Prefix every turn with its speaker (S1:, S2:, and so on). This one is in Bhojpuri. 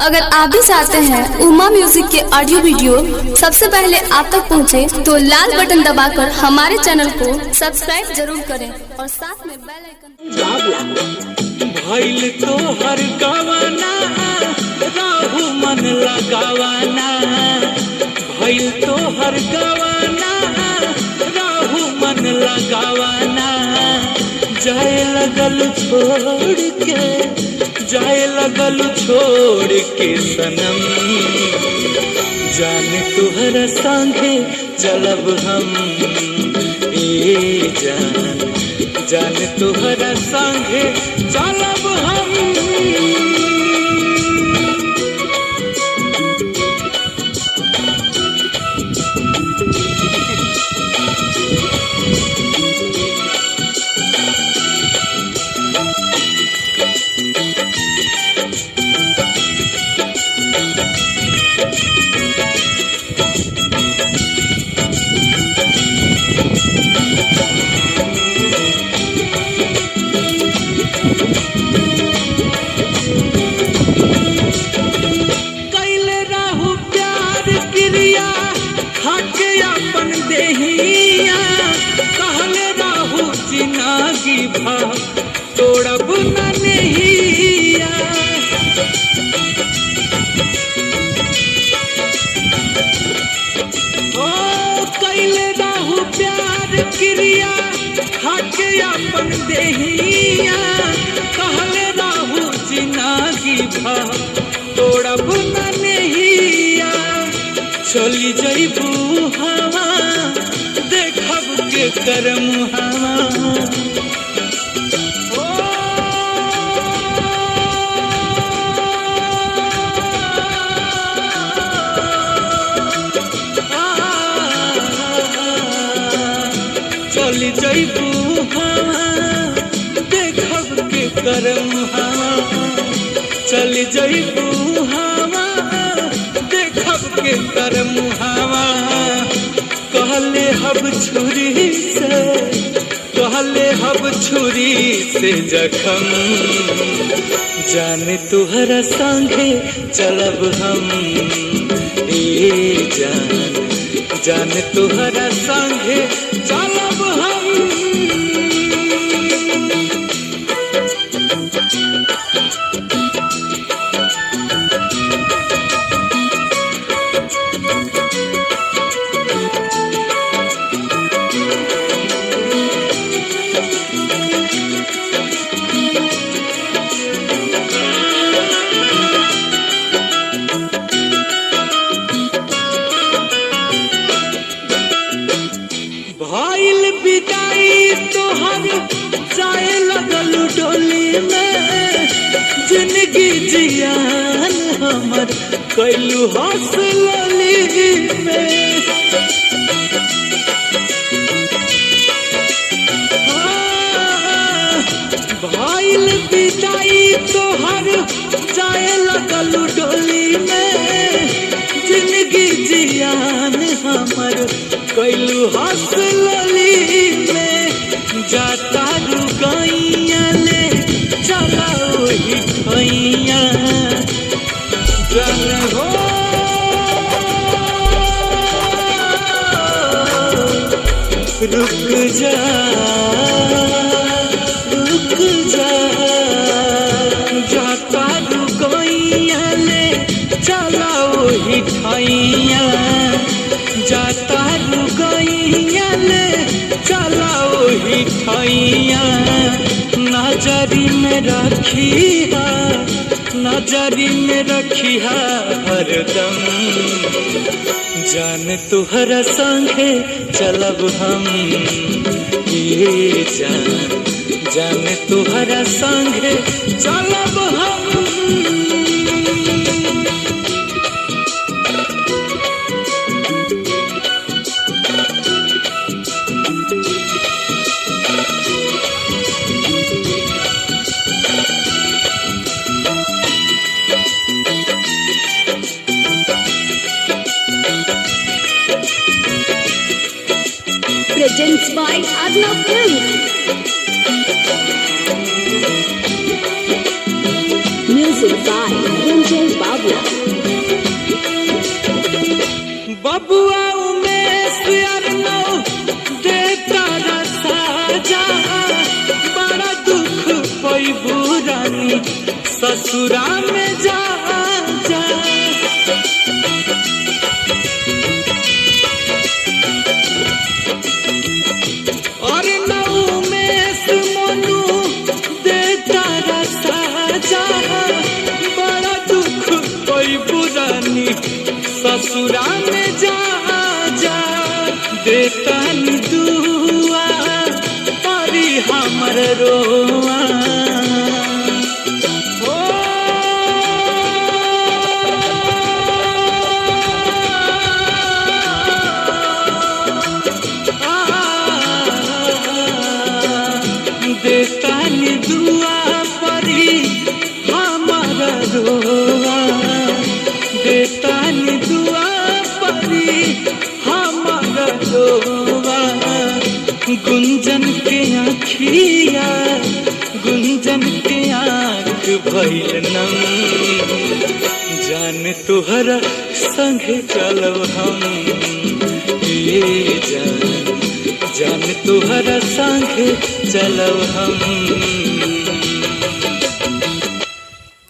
S1: अगर आप भी चाहते हैं उमा म्यूजिक के ऑडियो वीडियो सबसे पहले आप तक पहुंचे, तो लाल बटन दबाकर हमारे चैनल को सब्सक्राइब जरूर करें और साथ में बेल आइकन।
S2: भइल तो हर गवाना राहु मन लगावाना, भइल तो हर गवाना राहु मन लगावाना। जाए लगल छोड़ के, जाए लगल छोड़ के सनम, जान तुहरा संगे चलब हम। ए जान, जान तुहरा संगे चलब हम। तोड़ब न नहिया, ओ कैले राहु प्यार क्रिया खाके अपन देहिया। कहले राहु जिनागी भा तोड़ब न नहिया। चली जइबू हवा देखब के करम हवा। चली जइबू हवा देखब के करम हवा। चली जइबू हवा देखब के करम हवा। कहले हब छुरी से, कहले हब छुरी से जखम, जान तुहरा संगे चलब हम। ए जान, जान तुहरा संगे चलब हम। भइल विदाई तोहर जाए लगल डोली में। जिंदगी जियान हमर कैलू हौसली में। भइल विदाई तोहर जाए लगल डोली में। जिंदगी जियान हमर कैलू हौसली में। जाता रुगैया ले चला वही ठैया। जन हो रुक जा, रुक जा। जाता रुगैया ले चला वही ठैया। जाता रुगैया ले चला वही ठैया। नजरी में रखिया, नजरी में रखिया हरदम। जान तुहरा संगे चलब हम। ये जान, जान तुहरा संगे चलब हम।
S3: Presents by Arnav Films. Music by Ranjay Babu.
S2: ससुरा में जा जा देता दुआ परी हमर रोआ देता दुआ परी हमारा रोआ देता दुआ परी हमारा रोआ गुंजन के आँखिया गुंजन के आँख भइल नम जान तुहरा संग चलब हम ये जान तुहरा संग चलब हम